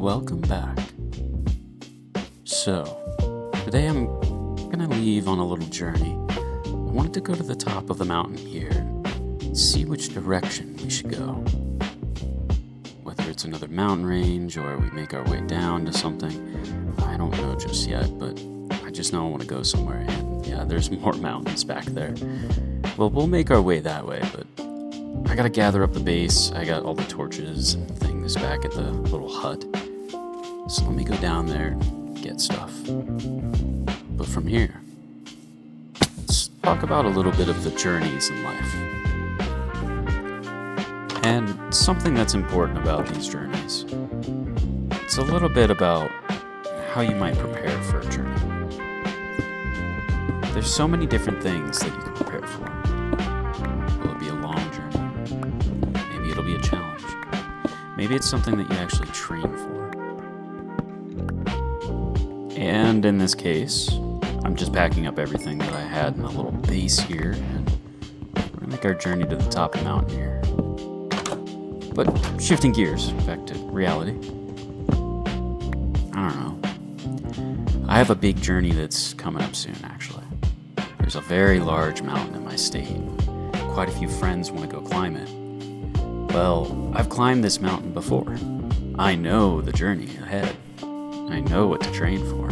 welcome back. So, today I'm gonna leave on a little journey. I wanted to go to the top of the mountain here and see which direction we should go. Whether it's another mountain range or we make our way down to something, I don't know just yet, but I just know I want to go somewhere, and yeah, there's more mountains back there. Well, we'll make our way that way, but I gotta gather up the base. I got all the torches and things back at the little hut. So let me go down there and get stuff. But from here, let's talk about a little bit of the journeys in life. And something that's important about these journeys. It's a little bit about how you might prepare for a journey. There's so many different things that you can prepare for. Will it be a long journey? Maybe it'll be a challenge. Maybe it's something that you actually train for. And in this case, I'm just packing up everything that I had in a little base here, and we're gonna make our journey to the top of the mountain here. But shifting gears back to reality. I don't know. I have a big journey that's coming up soon, actually. There's a very large mountain in my state. Quite a few friends want to go climb it. Well, I've climbed this mountain before. I know the journey ahead. I know what to train for.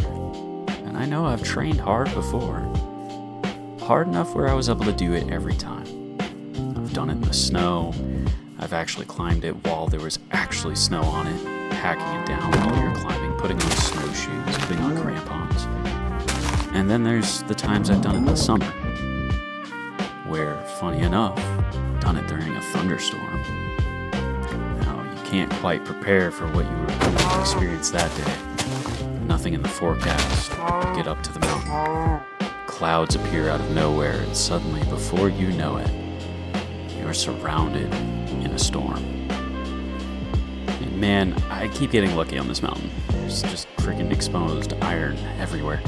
And I know I've trained hard before. Hard enough where I was able to do it every time. I've done it in the snow. I've actually climbed it while there was actually snow on it, packing it down while you're climbing, putting on snowshoes, putting on crampons. And then there's the times I've done it in the summer, where, funny enough, I've done it during a thunderstorm. Now, you can't quite prepare for what you were going to experience that day. Nothing in the forecast. You get up to the mountain. Clouds appear out of nowhere, and suddenly, before you know it, you're surrounded in a storm. And man, I keep getting lucky on this mountain. There's just freaking exposed iron everywhere.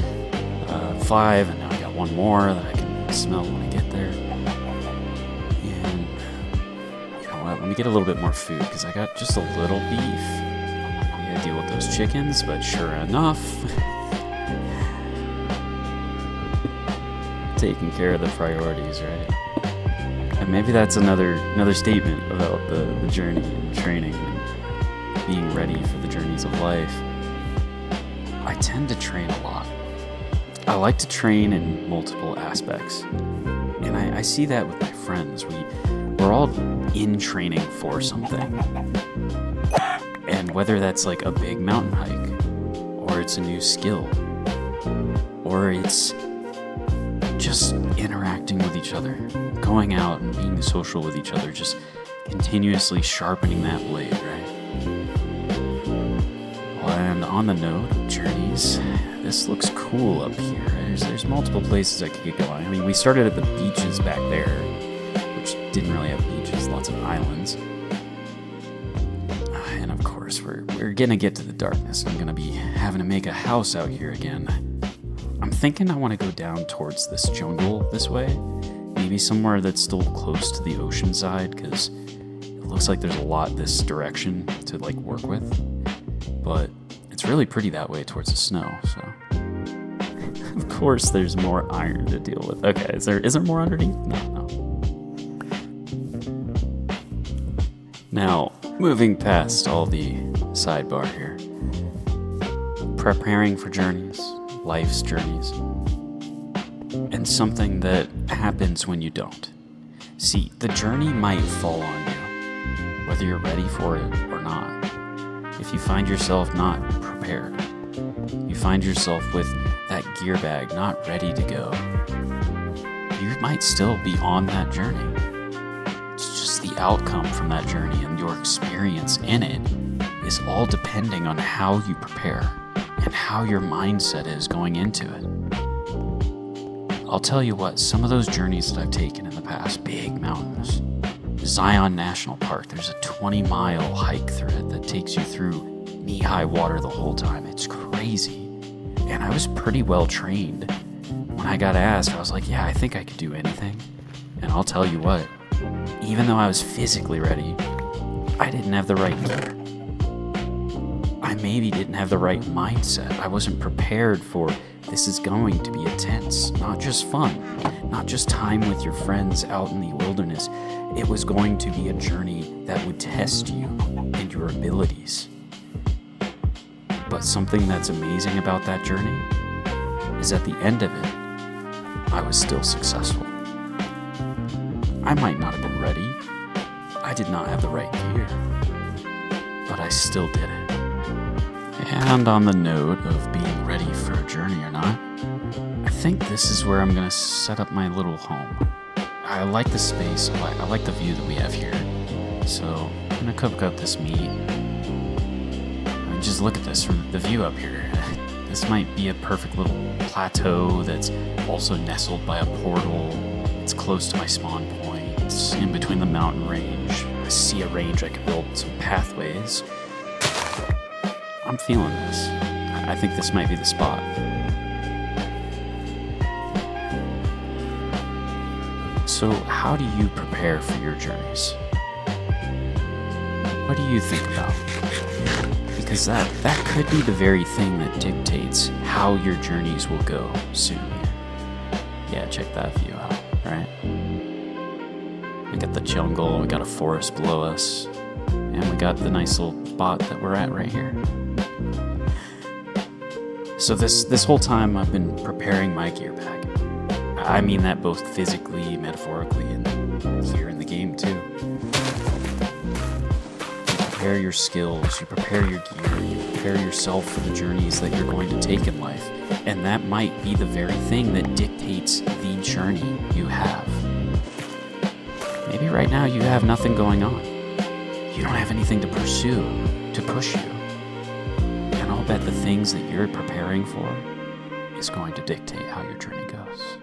5, and now I got one more that I can smell when I get there. And you know what? Let me get a little bit more food because I got just a little beef. I gotta deal with those chickens, but sure enough, taking care of the priorities, right? And maybe that's another statement about the journey and training and being ready for the journeys of life. I tend to train a lot. I like to train in multiple aspects. And I see that with my friends. We're all in training for something. And whether that's like a big mountain hike, or it's a new skill, or it's just interacting with each other, going out and being social with each other, just continuously sharpening that blade, right? And on the note of journeys, this looks cool up here. There's multiple places I could get going. I mean, we started at the beaches back there, which didn't really have beaches, lots of islands. And of course, we're gonna get to the darkness. I'm gonna be having to make a house out here again. I'm thinking I want to go down towards this jungle this way. Maybe somewhere that's still close to the ocean side, because it looks like there's a lot this direction to like work with. But it's really pretty that way towards the snow, so. Of course there's more iron to deal with. Okay, is there more underneath? No. Now, moving past all the sidebar here. Preparing for journeys, life's journeys, and something that happens when you don't. See, the journey might fall on you, whether you're ready for it or not. If you find yourself not prepared, you find yourself with that gear bag not ready to go, you might still be on that journey. It's just the outcome from that journey and your experience in it is all depending on how you prepare and how your mindset is going into it. I'll tell you what, some of those journeys that I've taken in the past, big mountains, Zion National Park, there's a 20-mile hike through it that takes you through knee-high water the whole time. It's crazy. And I was pretty well trained. When I got asked, I was like, yeah, I think I could do anything. And I'll tell you what, even though I was physically ready, I didn't have the right gear. I I maybe didn't have the right mindset. I wasn't prepared for this is going to be intense, not just fun, not just time with your friends out in the wilderness. It was going to be a journey that would test you and your abilities. But something that's amazing about that journey is at the end of it, I was still successful. I might not have been ready. I did not have the right gear, but I still did it. And on the note of being ready for a journey or not, I think this is where I'm gonna set up my little home. I like the space, I like the view that we have here. So I'm gonna cook up this meat. I mean, just look at this from the view up here. This might be a perfect little plateau that's also nestled by a portal. It's close to my spawn point. It's in between the mountain range. I see a range I can build some pathways. I'm feeling this. I think this might be the spot. So how do you prepare for your journeys? What do you think about? Because that could be the very thing that dictates how your journeys will go soon. Yeah, check that view out, right? We got the jungle, we got a forest below us, and we got the nice little spot that we're at right here. So this whole time I've been preparing my gear pack. I mean that both physically, metaphorically, and here in the game too. You prepare your skills, you prepare your gear, you prepare yourself for the journeys that you're going to take in life. And that might be the very thing that dictates the journey you have. Maybe right now you have nothing going on. You don't have anything to pursue, to push you. And I'll bet the things that you're preparing for is going to dictate how your journey goes.